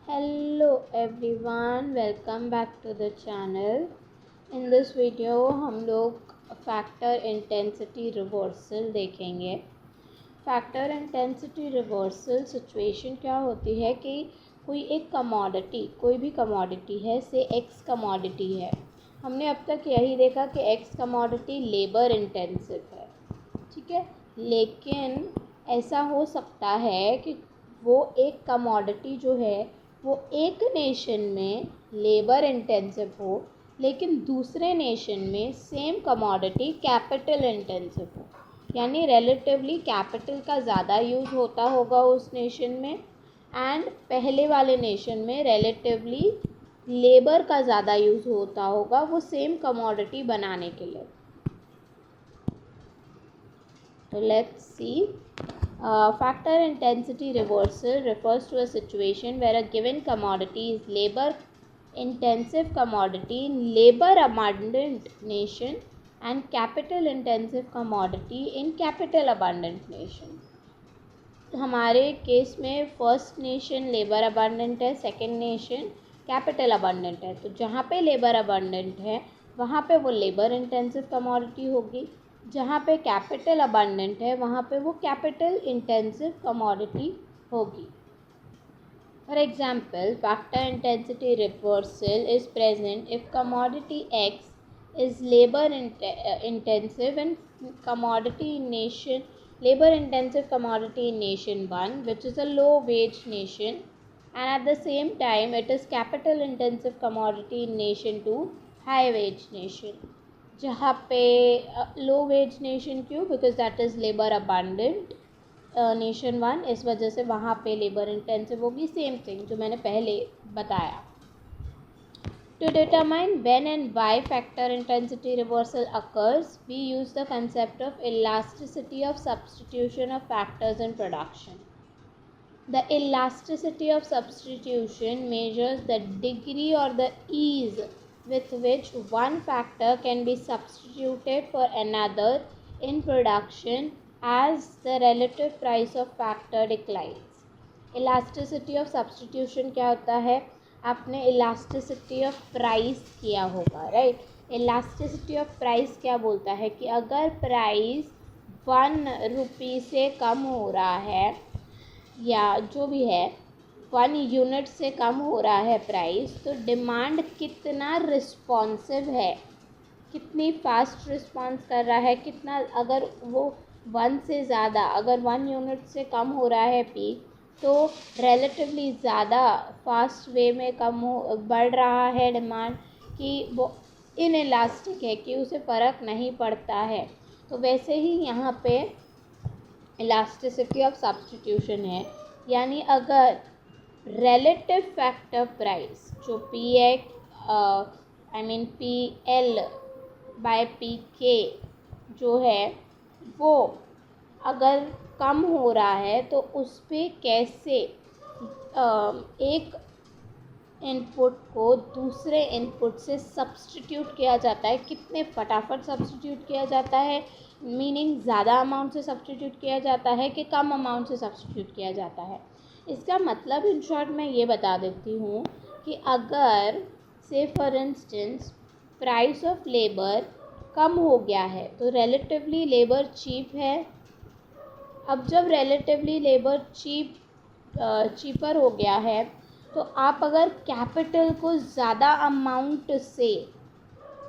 Hello everyone, welcome back to the channel. In this video हम लोग factor intensity reversal देखेंगे। Factor intensity reversal situation क्या होती है कि कोई एक कमोडिटी, कोई भी कमोडिटी है, से एक्स कमोडिटी है। हमने अब तक यही देखा कि एक्स कमोडिटी लेबर इंटेंसिव है, ठीक है। लेकिन ऐसा हो सकता है कि वो एक कमोडिटी जो है वो एक नेशन में लेबर इंटेंसिव हो, लेकिन दूसरे नेशन में सेम कमोडिटी कैपिटल इंटेंसिव हो, यानी रिलेटिवली कैपिटल का ज़्यादा यूज़ होता होगा उस नेशन में, एंड पहले वाले नेशन में रिलेटिवली लेबर का ज़्यादा यूज़ होता होगा वो सेम कमोडिटी बनाने के लिए। तो let's see. Factor intensity reversal refers to a situation where a given commodity is labor intensive commodity in labor abundant nation and capital intensive commodity in capital abundant nation. हमारे case में first nation labour abundant है, second nation capital abundant है। तो जहाँ पे labour abundant है वहाँ पे वो लेबर इंटेंसिव कमोडिटी होगी, जहाँ पे कैपिटल अबंडेंट है वहाँ पे वो कैपिटल इंटेंसिव कमोडिटी होगी। For example, factor intensity reversal is present if commodity x is labour intensive and commodity nation labor intensive commodity in nation 1, which is a low wage nation, and at the same time it is capital intensive commodity in nation 2, high wage nation. जहाँ पे लो veg nation क्यों? Because that is labour abundant nation 1, इस वजह से वहाँ पे labour intensive होगी। Same thing जो मैंने पहले बताया। To determine when and why factor intensity reversal occurs, we use the concept of elasticity of substitution of factors in production. The elasticity of substitution measures the degree or the ease with which one factor can be substituted for another in production as the relative price of factor declines. Elasticity of substitution क्या होता है? आपने elasticity of price किया होगा, right. Elasticity of price क्या बोलता है कि अगर प्राइस 1 रुपये से कम हो रहा है, या जो भी है 1 यूनिट से कम हो रहा है प्राइस, तो डिमांड कितना रिस्पॉन्सिव है, कितनी फास्ट रिस्पॉन्स कर रहा है, कितना, अगर वो 1 से ज़्यादा, अगर 1 यूनिट से कम हो रहा है पी, तो रिलेटिवली ज़्यादा फास्ट वे में बढ़ रहा है डिमांड, कि वो इनइलास्टिक है, कि उसे फ़र्क नहीं पड़ता है। तो वैसे ही यहाँ पे इलास्टिसिटी ऑफ सब्स्टिट्यूशन है, यानी अगर रिलेटिव फैक्टर प्राइस जो पी एल बाय पी के जो है वो अगर कम हो रहा है, तो उस पर कैसे एक इनपुट को दूसरे इनपुट से सब्स्टिट्यूट किया जाता है, कितने फटाफट सब्स्टिट्यूट किया जाता है, मीनिंग ज़्यादा अमाउंट से सब्स्टिट्यूट किया जाता है कि कम अमाउंट से सब्स्टिट्यूट किया जाता है। इसका मतलब इन शॉर्ट मैं ये बता देती हूँ कि अगर say for instance price of labour कम हो गया है तो रिलेटिवली लेबर चीप है। अब जब रिलेटिवली लेबर चीपर हो गया है, तो आप अगर कैपिटल को ज़्यादा अमाउंट से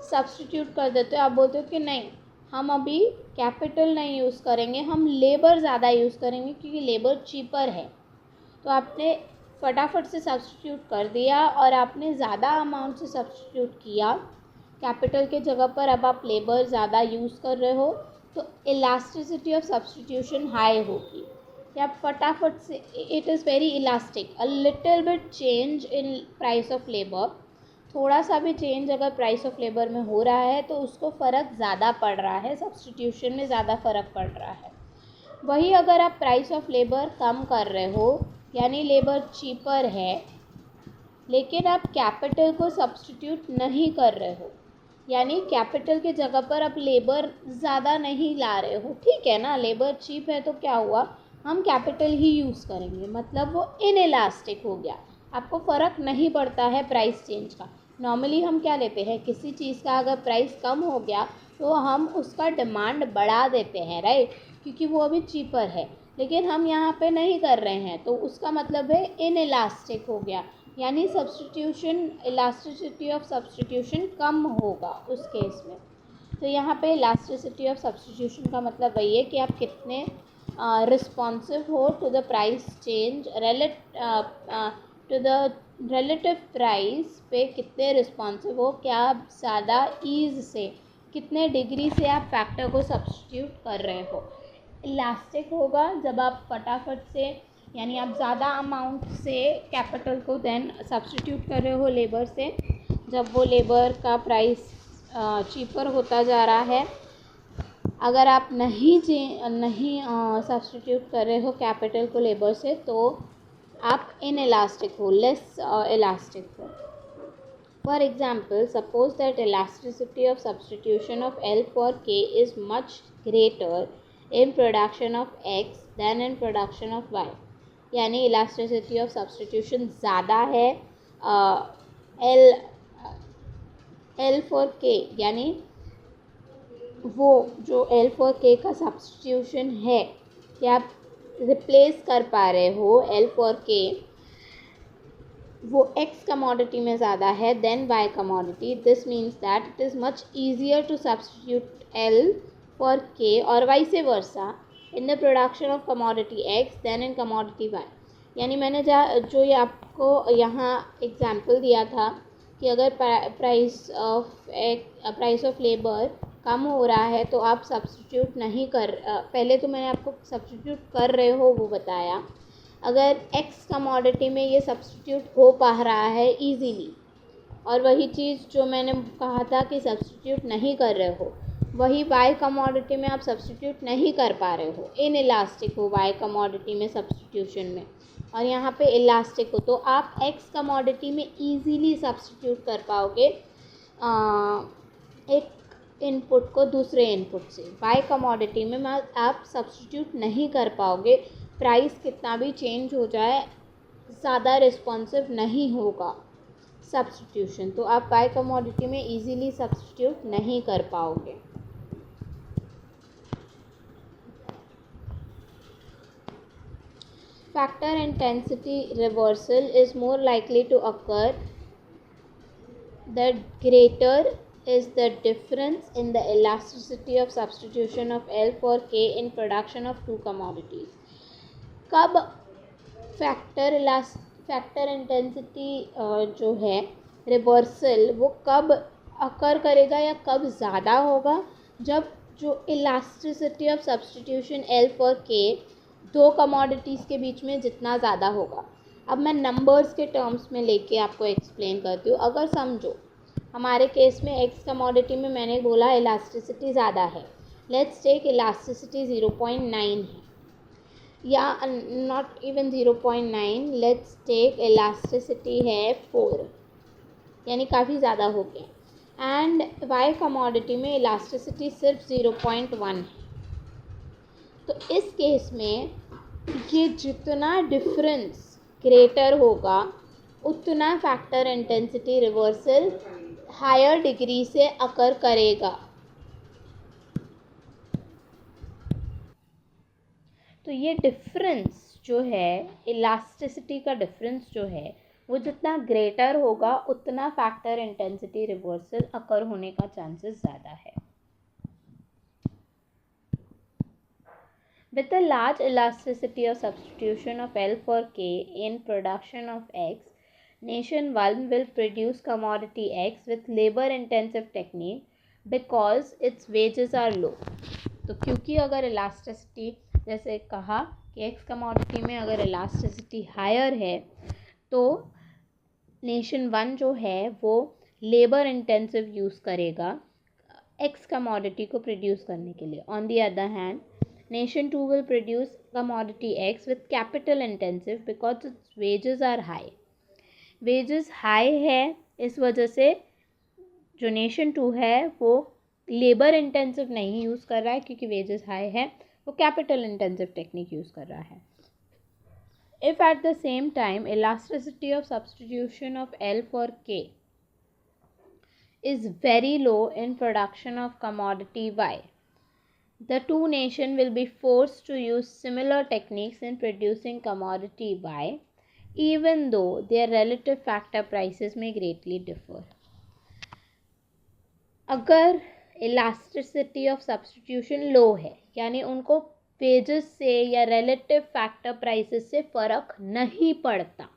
सब्स्टिट्यूट कर देते हो, आप बोलते हो कि नहीं, हम अभी कैपिटल नहीं यूज़ करेंगे, हम लेबर ज़्यादा यूज़ करेंगे क्योंकि लेबर चीपर है। तो आपने फटाफट से सब्स्टिट्यूट कर दिया और आपने ज़्यादा अमाउंट से सब्स्टिट्यूट किया कैपिटल के जगह पर, अब आप लेबर ज़्यादा यूज़ कर रहे हो, तो इलास्टिसिटी ऑफ सब्स्टिट्यूशन हाई होगी, या फटाफट से it is very elastic. A little bit change in price of labour, थोड़ा सा भी चेंज अगर प्राइस ऑफ लेबर में हो रहा है तो उसको फ़र्क ज़्यादा पड़ रहा है, सब्स्टिट्यूशन में ज़्यादा फ़र्क पड़ रहा है। वही अगर आप प्राइस ऑफ लेबर कम कर रहे हो, यानी लेबर चीपर है, लेकिन आप कैपिटल को सब्स्टिट्यूट नहीं कर रहे हो, यानी कैपिटल के जगह पर आप लेबर ज़्यादा नहीं ला रहे हो, ठीक है ना, लेबर चीप है तो क्या हुआ, हम कैपिटल ही यूज़ करेंगे, मतलब वो इनइलास्टिक हो गया। आपको फ़र्क नहीं पड़ता है प्राइस चेंज का। नॉर्मली हम क्या लेते हैं, किसी चीज़ का अगर प्राइस कम हो गया तो हम उसका डिमांड बढ़ा देते हैं, राइट, क्योंकि वो अभी चीपर है। लेकिन हम यहाँ पे नहीं कर रहे हैं, तो उसका मतलब है इनइलास्टिक हो गया, यानी सब्स्टिट्यूशन, इलास्टिसिटी ऑफ सब्स्टिट्यूशन कम होगा उस केस में। तो यहाँ पे इलास्टिसिटी ऑफ सब्स्टिट्यूशन का मतलब वही है कि आप कितने रिस्पॉन्सिव हो to the price change, to the relative price पे कितने रिस्पॉन्सिव हो, क्या आप ज़्यादा ईज़ से, कितने डिग्री से आप फैक्टर को सब्स्टिट्यूट कर रहे हो। इलास्टिक होगा जब आप फटाफट से, यानी आप ज़्यादा अमाउंट से कैपिटल को देन सब्स्टिट्यूट कर रहे हो लेबर से, जब वो लेबर का प्राइस चीपर होता जा रहा है। अगर आप नहीं सब्स्टिट्यूट कर रहे हो कैपिटल को लेबर से, तो आप इनइलास्टिक हो, लेस इलास्टिक हो। For example, suppose that elasticity of substitution of L for K is much greater in production of X than in production of Y. यानी elasticity of substitution ज़्यादा है L for K, यानी वो जो L for K का substitution है कि आप रिप्लेस कर पा रहे हो L for K, वो X कमोडिटी में ज़्यादा है than Y commodity. This means that it is much easier to substitute L for K और vice versa in the production of commodity X than in commodity Y। यानी मैंने जो ये आपको यहाँ एग्जाम्पल दिया था कि अगर प्राइस ऑफ लेबर कम हो रहा है तो आप सब्स्टिट्यूट नहीं कर, पहले तो मैंने आपको सब्स्टिट्यूट कर रहे हो वो बताया। अगर एक्स कमोडिटी में ये सब्स्टिट्यूट हो पा रहा है इजीली, और वही चीज़ जो मैंने कहा था कि सब्स्टिट्यूट नहीं कर रहे हो, वही वाई कमोडिटी में आप सब्स्टिट्यूट नहीं कर पा रहे हो, इन इलास्टिक हो वाई कमोडिटी में सब्स्टिट्यूशन में, और यहाँ पे इलास्टिक हो, तो आप एक्स कमोडिटी में इजीली सब्स्टिट्यूट कर पाओगे एक इनपुट को दूसरे इनपुट से। वाई कमोडिटी में आप सब्स्टिट्यूट नहीं कर पाओगे, प्राइस कितना भी चेंज हो जाए ज़्यादा रिस्पॉन्सिव नहीं होगा सब्स्टिट्यूशन, तो आप वाई कमोडिटी में इजीली सब्स्टिट्यूट नहीं कर पाओगे। Factor intensity reversal is more likely to occur the greater is the difference in the elasticity of substitution of L for K in production of two commodities. कब factor intensity जो है reversal वो कब अकर करेगा या कब ज़्यादा होगा, जब जो elasticity of substitution L for K दो कमोडिटीज़ के बीच में जितना ज़्यादा होगा। अब मैं नंबर्स के टर्म्स में लेके आपको एक्सप्लेन करती हूँ। अगर समझो हमारे केस में एक्स कमोडिटी में मैंने बोला इलास्टिसिटी ज़्यादा है, लेट्स टेक इलास्टिसिटी 0.9 है, या not even 0.9, let's take elasticity है 4, यानी काफ़ी ज़्यादा हो गया। एंड वाई कमोडिटी में इलास्टिसिटी सिर्फ 0.1 है। तो इस केस में ये जितना डिफरेंस ग्रेटर होगा उतना factor intensity reversal higher degree से अकर करेगा। तो ये डिफरेंस जो है, इलास्टिसिटी का डिफरेंस जो है, वो जितना ग्रेटर होगा उतना फैक्टर इंटेंसिटी रिवर्सल अकर होने का चांसेस ज़्यादा है। With a large elasticity of substitution of L for K in production of X, Nation 1 will produce commodity X with labor-intensive technique because its wages are low. तो क्योंकि अगर elasticity, जैसे कहा कि X commodity में अगर elasticity higher है तो Nation 1 जो है वो labor-intensive use करेगा X commodity को produce करने के लिए. On the other hand, Nation 2 will produce commodity X with capital intensive because its wages are high. Wages high है, इस वजह से जो Nation 2 है वो labor intensive नहीं यूज़ कर रहा है, क्योंकि wages high है, वो capital intensive technique यूज़ कर रहा है। If at the same time elasticity of substitution of L for K is very low in production of commodity Y, the two nations will be forced to use similar techniques in producing commodity Y, even though their relative factor prices may greatly differ. अगर elasticity of substitution लो है, यानी उनको wages से या relative factor prices से फ़र्क नहीं पड़ता,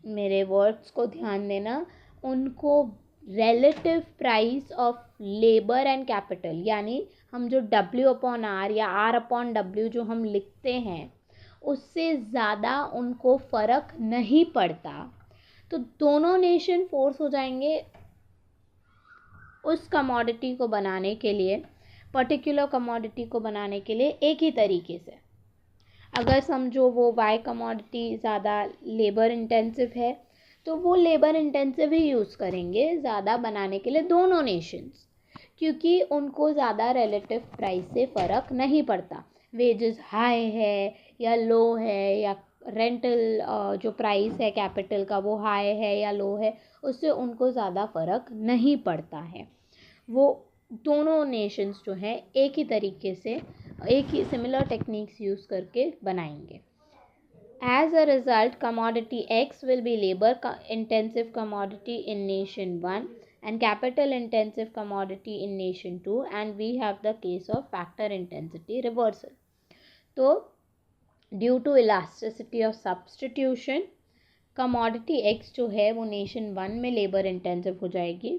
मेरे वर्ड्स को ध्यान देना, उनको relative price of labour and capital, यानी हम जो W/R या R/W जो हम लिखते हैं उससे ज़्यादा उनको फ़र्क नहीं पड़ता, तो दोनों नेशन फोर्स हो जाएंगे उस कमोडिटी को बनाने के लिए, पर्टिकुलर कमोडिटी को बनाने के लिए एक ही तरीके से। अगर समझो वो वाई कमोडिटी ज़्यादा लेबर इंटेंसिव है तो वो लेबर इंटेंसिव ही यूज़ करेंगे ज़्यादा बनाने के लिए दोनों नेशंस, क्योंकि उनको ज़्यादा रिलेटिव प्राइस से फ़र्क नहीं पड़ता, वेजेस हाई है या लो है, या रेंटल जो प्राइस है कैपिटल का वो हाई है या लो है, उससे उनको ज़्यादा फ़र्क नहीं पड़ता है। वो दोनों नेशंस जो हैं एक ही तरीके से एक ही सिमिलर टेक्निक्स यूज़ करके बनाएंगे। As a result, commodity X will be labor intensive commodity in nation 1 and capital intensive commodity in nation 2, and we have the case of factor intensity reversal. तो due to elasticity of substitution, commodity X जो है वो nation 1 में labor intensive हो जाएगी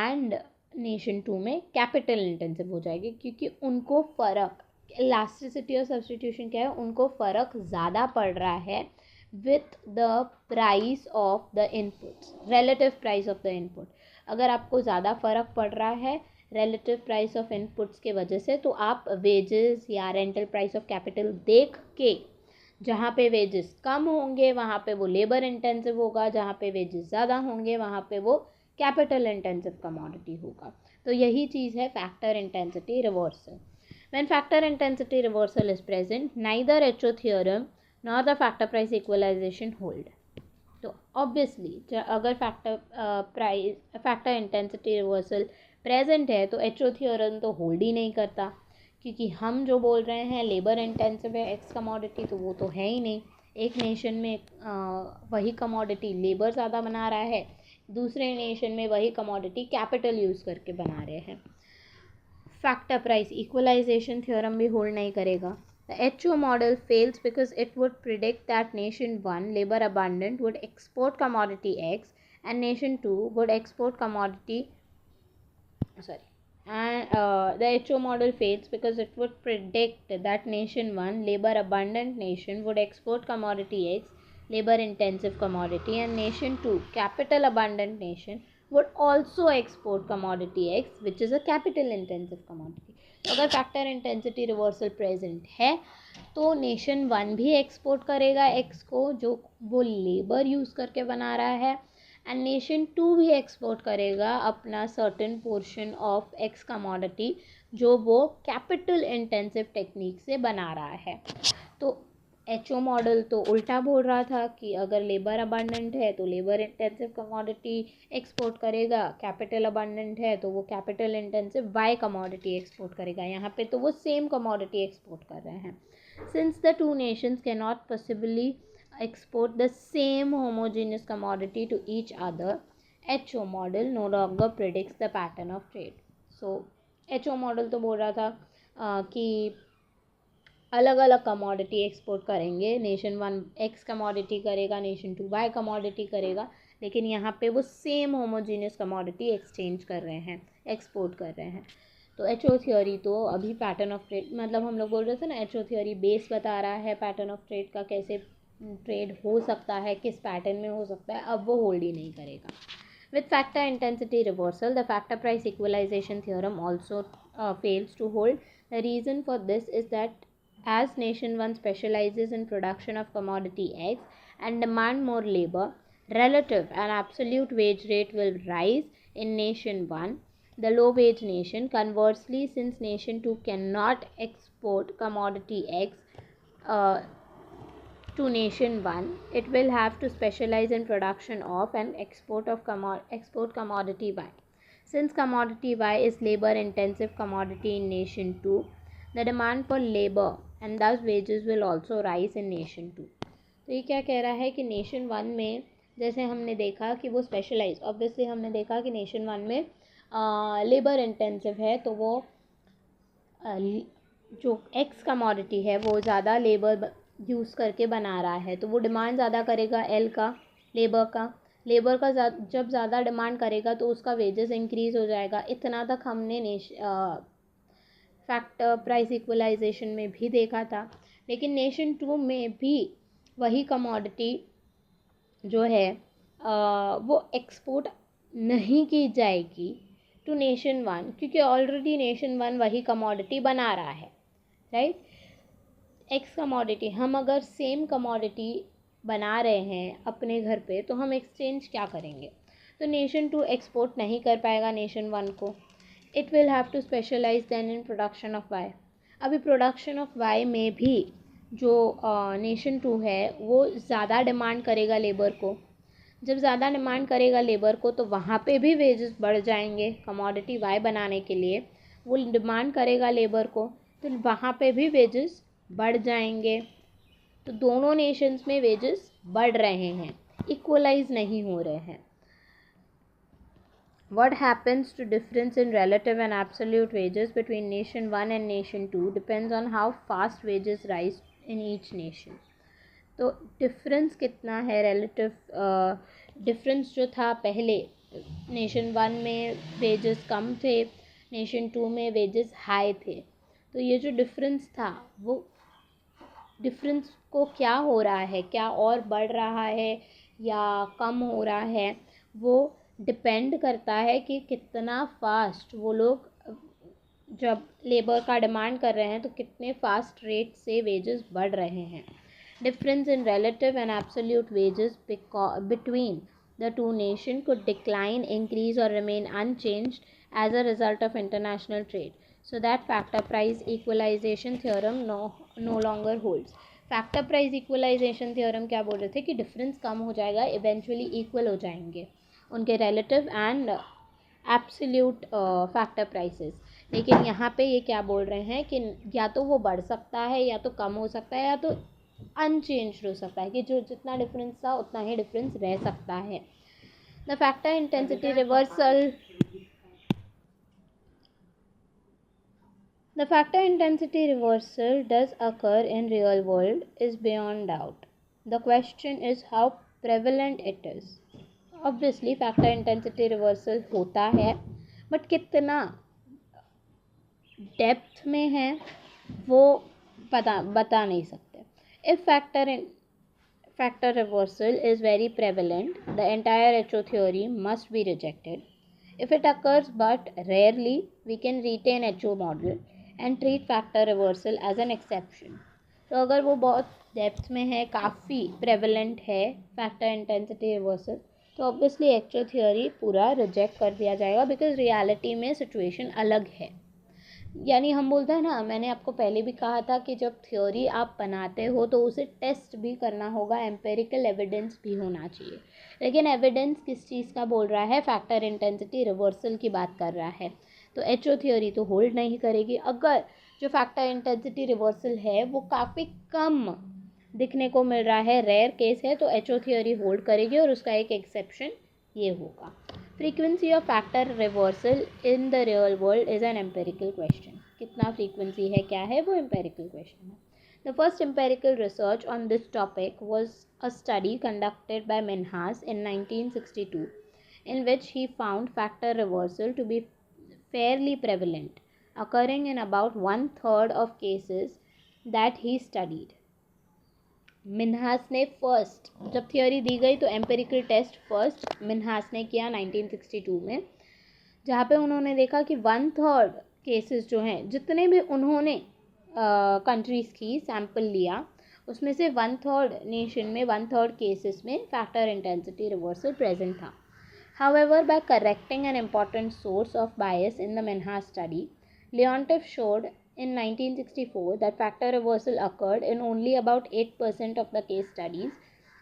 and nation 2 में capital intensive हो जाएगी, क्योंकि उनको फ़र्क, इलास्टिसिटी और सब्सटीट्यूशन क्या है, उनको फ़र्क ज़्यादा पड़ रहा है with the price of the inputs, relative price of the input. अगर आपको ज़्यादा फ़र्क पड़ रहा है रिलेटिव प्राइस ऑफ इनपुट्स के वजह से, तो आप वेजेस या रेंटल प्राइस ऑफ कैपिटल देख के, जहाँ पे वेजेस कम होंगे वहाँ पे वो लेबर इंटेंसिव होगा, जहाँ पे वेजेस ज़्यादा होंगे वहाँ पे वो कैपिटल इंटेंसिव कमोडिटी होगा। तो यही चीज़ है factor intensity reversal. When factor intensity reversal is present, neither HO theorem nor the factor price equalization hold. तो obviously अगर factor intensity reversal present है तो HO theorem तो hold ही नहीं करता, क्योंकि हम जो बोल रहे हैं लेबर इंटेंसिव है एक्स कमोडिटी, तो वो तो है ही नहीं। एक नेशन में वही कमोडिटी लेबर ज़्यादा बना रहा है, दूसरे नेशन में वही कमोडिटी कैपिटल यूज़ करके बना रहे हैं। फैक्टर प्राइस इक्वलाइजेशन थ्योरम भी होल्ड नहीं करेगा। The HO model fails because it would predict that nation 1 labour abundant would export commodity X and nation 2 would export commodity the HO model fails because it would predict that nation 1 labor abundant nation would export commodity X, labor intensive commodity, and nation 2 capital abundant nation would also export commodity X, which is a capital intensive commodity. तो अगर factor intensity reversal present है तो nation 1 भी export करेगा X को जो वो labour use करके बना रहा है, एंड नेशन 2 भी एक्सपोर्ट करेगा अपना certain portion of X commodity जो वो कैपिटल इंटेंसिव टेक्निक से बना रहा है। तो HO मॉडल तो उल्टा बोल रहा था कि अगर लेबर अबंडेंट है तो लेबर इंटेंसिव कमोडिटी एक्सपोर्ट करेगा, कैपिटल अबंडेंट है तो वो capital intensive Y commodity export करेगा। यहाँ पे तो वो सेम कमोडिटी एक्सपोर्ट कर रहे हैं। Since the two nations can not possibly export the same homogeneous commodity to each other, HO model no longer predicts the pattern of trade. So HO model तो बोल रहा था कि अलग अलग कमोडिटी एक्सपोर्ट करेंगे, नेशन 1 X कमोडिटी करेगा, nation 2 Y commodity करेगा, लेकिन यहाँ पे वो सेम होमोजीनियस कमोडिटी एक्सचेंज कर रहे हैं, एक्सपोर्ट कर रहे हैं। तो HO थ्योरी तो अभी पैटर्न ऑफ ट्रेड, मतलब हम लोग बोल रहे थे ना HO थ्योरी बेस बता रहा है पैटर्न ऑफ ट्रेड का, कैसे ट्रेड हो सकता है, किस पैटर्न में हो सकता है, अब वो होल्ड ही नहीं करेगा। With factor intensity reversal, the factor price equalization theorem also fails to hold. The reason for this is that as nation 1 specializes in production of commodity X and demand more labor, relative and absolute wage rate will rise in nation 1, the low wage nation. Conversely, since nation 2 cannot export commodity X, to nation 1, it will have to specialize in production of and export commodity Y. Since commodity Y is labor intensive commodity in nation 2, the demand for labor and thus wages will also rise in nation 2. तो ये क्या कह रहा है कि nation 1 में जैसे हमने देखा कि वो स्पेशलाइज, ऑब्वियसली हमने देखा कि नेशन 1 में लेबर इंटेंसिव है, तो वो जो एक्स कमोडिटी है वो ज़्यादा लेबर यूज़ करके बना रहा है, तो वो डिमांड ज़्यादा करेगा एल का, लेबर का जब ज़्यादा डिमांड करेगा तो उसका वेजेस इंक्रीज़ हो जाएगा. इतना तक हमने फैक्टर प्राइस इक्वलाइजेशन में भी देखा था. लेकिन नेशन 2 में भी वही कमोडिटी जो है वो एक्सपोर्ट नहीं की जाएगी टू नेशन 1, क्योंकि ऑलरेडी नेशन 1 वही कमोडिटी बना रहा है, राइट. एक्स कमोडिटी, हम अगर सेम कमोडिटी बना रहे हैं अपने घर पे तो हम एक्सचेंज क्या करेंगे? तो नेशन 2 एक्सपोर्ट नहीं कर पाएगा नेशन 1 को. It will have to specialise then in production of Y. अभी प्रोडक्शन ऑफ वाई में भी जो नेशन 2 है वो ज़्यादा डिमांड करेगा लेबर को. जब ज़्यादा डिमांड करेगा लेबर को तो वहाँ पे भी वेजेस बढ़ जाएंगे. कमोडिटी वाई बनाने के लिए वो डिमांड करेगा लेबर को, तो वहाँ पे भी वेजेस बढ़ जाएंगे. तो दोनों नेशंस में वेजेस बढ़ रहे हैं, इक्वलाइज नहीं हो रहे हैं. What happens to difference in relative and absolute wages between nation 1 and nation 2 depends on how fast wages rise in each nation. तो डिफरेंस कितना है, रिलेटिव डिफरेंस जो था पहले नेशन 1 में वेजेस कम थे, नेशन 2 में वेजेस हाई थे. तो ये जो डिफरेंस था वो डिफरेंस को क्या हो रहा है, क्या और बढ़ रहा है या कम हो रहा है, वो डिपेंड करता है कि कितना फास्ट वो लोग जब लेबर का डिमांड कर रहे हैं तो कितने फास्ट रेट से वेजेस बढ़ रहे हैं. Difference in relative and absolute wages between the two nation could decline, increase और remain unchanged as a result of international trade. So that factor price equalization theorem no longer holds. Factor price equalization theorem क्या बोल रहे थे कि difference कम हो जाएगा, eventually equal हो जाएंगे उनके relative and absolute factor prices. लेकिन यहाँ पे ये क्या बोल रहे हैं कि या तो वो बढ़ सकता है या तो कम हो सकता है या तो अनचेंज हो सकता है, कि जो जितना डिफरेंस था उतना ही डिफरेंस रह सकता है. The factor intensity reversal The factor intensity reversal does occur in real world is beyond doubt. The question is how prevalent it is. Obviously factor intensity reversal होता है, but कितना डेप्थ में है वो बता नहीं सकते. If factor reversal is very prevalent, the entire HO theory must be rejected. If it occurs but rarely, we can retain HO model and treat factor reversal as an exception. तो अगर वो बहुत डेप्थ में है, काफ़ी prevalent है factor intensity reversal, तो obviously actual theory पूरा रिजेक्ट कर दिया जाएगा, बिकॉज रियलिटी में सिचुएशन अलग है. यानी हम बोलते हैं ना, मैंने आपको पहले भी कहा था कि जब थ्योरी आप बनाते हो तो उसे टेस्ट भी करना होगा, एम्पेरिकल एविडेंस भी होना चाहिए. लेकिन एविडेंस किस चीज़ का बोल रहा है? फैक्टर इंटेंसिटी रिवर्सल की बात कर रहा है. तो एचओ थ्योरी तो होल्ड नहीं करेगी. अगर जो फैक्टर इंटेंसिटी रिवर्सल है वो काफ़ी कम दिखने को मिल रहा है, रेयर केस है, तो एचओ थ्योरी होल्ड करेगी और उसका एक एक्सेप्शन ये होगा. Frequency of factor reversal in the real world is an empirical question. कितना फ्रीक्वेंसी है, क्या है, वो एम्पेरिकल क्वेश्चन है. The first empirical research on this topic was a study conducted by Minhas in 1962 in which he found factor reversal to be fairly prevalent, occurring in about 1/3 of cases that he studied. Minhas ने first, जब theory दी गई तो empirical test first Minhas ने किया 1962 में, जहाँ पे उन्होंने देखा कि 1/3 केसेस जो हैं, जितने भी उन्होंने कंट्रीज़ की सैम्पल लिया उसमें से 1/3 नेशन में 1/3 केसेस में फैक्टर इंटेंसिटी रिवर्सल प्रेजेंट था. However, by correcting an important source of bias in the Minhas study, Leontief showed in 1964 that factor reversal occurred in only about 8% of the case studies,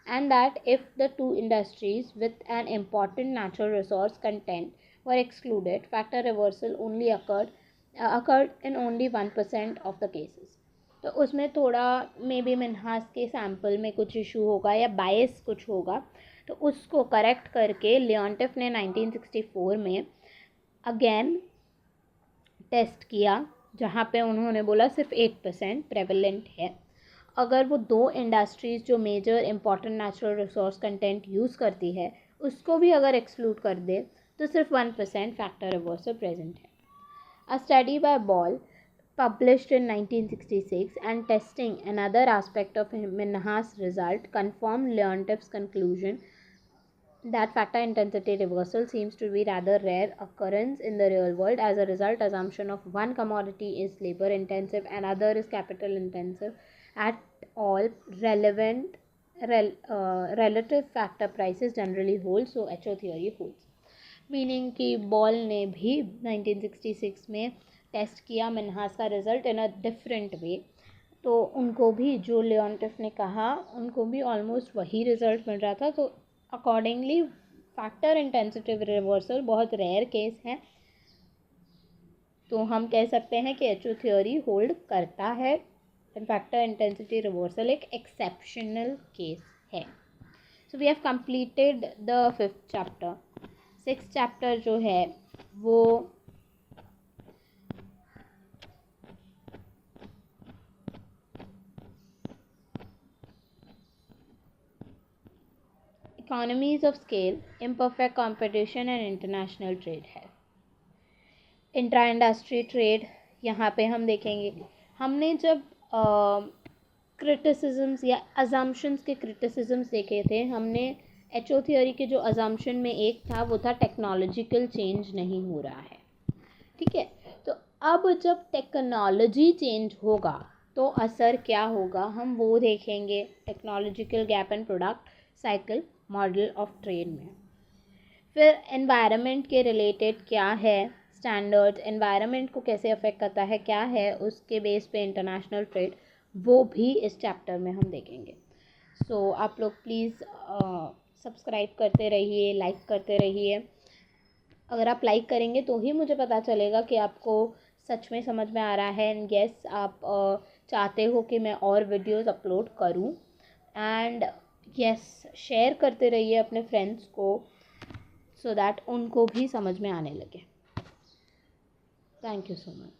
and that if the two industries with an important natural resource content were excluded, factor reversal only occurred in only 1% of the cases. तो उसमें थोड़ा may be Minhas के sample में कुछ issue होगा या बायस कुछ होगा, तो उसको करेक्ट करके लियोंटिफ ने 1964 में अगेन टेस्ट किया, जहाँ पे उन्होंने बोला सिर्फ 8% प्रेवलेंट है. अगर वो दो इंडस्ट्रीज़ जो major important natural resource content use करती है उसको भी अगर एक्सक्लूड कर दे तो सिर्फ 1% फैक्टर रिवर्सल प्रेजेंट है. अ study by ball published in 1966 and testing another aspect of Minhas result confirmed Leontief's conclusion that factor intensity reversal seems to be rather rare occurrence in the real world. As a result, assumption of one commodity is labor intensive and other is capital intensive at all relevant relative factor prices generally hold, so HO theory holds. Meaning कि ball ने भी 1966 में test किया मिन्हास का result in a different way, तो उनको भी जो लियोंटिफ ने कहा उनको भी ऑलमोस्ट वही रिज़ल्ट मिल रहा था. तो अकॉर्डिंगली फैक्टर इंटेंसिटिव रिवर्सल बहुत रेयर केस है, तो हम कह सकते हैं कि एचओ थ्योरी होल्ड करता है. फैक्टर इंटेंसिटी रिवर्सल एक एक्सेप्शनल केस है. So we have completed the 5th chapter. 6th chapter जो है वो economies of scale, imperfect competition and international trade है. इंट्रा इंडस्ट्री ट्रेड यहाँ पे हम देखेंगे. हमने जब क्रिटिसिजम्स या अजम्पशंस के क्रिटिसिजम्स देखे थे, हमने एचओ थियोरी के जो अजम्पशन में एक था वो था टेक्नोलॉजिकल चेंज नहीं हो रहा है. ठीक है, तो अब जब टेक्नोलॉजी चेंज होगा तो असर क्या होगा हम वो देखेंगे technological gap and product cycle model of trade में. फिर एनवायरनमेंट के रिलेटेड क्या है, स्टैंडर्ड्स एनवायरनमेंट को कैसे अफेक्ट करता है, क्या है उसके बेस पे इंटरनेशनल ट्रेड, वो भी इस चैप्टर में हम देखेंगे. सो आप लोग प्लीज़ सब्सक्राइब करते रहिए, लाइक करते रहिए. अगर आप लाइक करेंगे तो ही मुझे पता चलेगा कि आपको सच में समझ में आ रहा है. एंड येस, आप चाहते हो कि मैं और वीडियोस अपलोड करूं. एंड येस, शेयर करते रहिए अपने फ्रेंड्स को सो दैट उनको भी समझ में आने लगे. Thank you so much.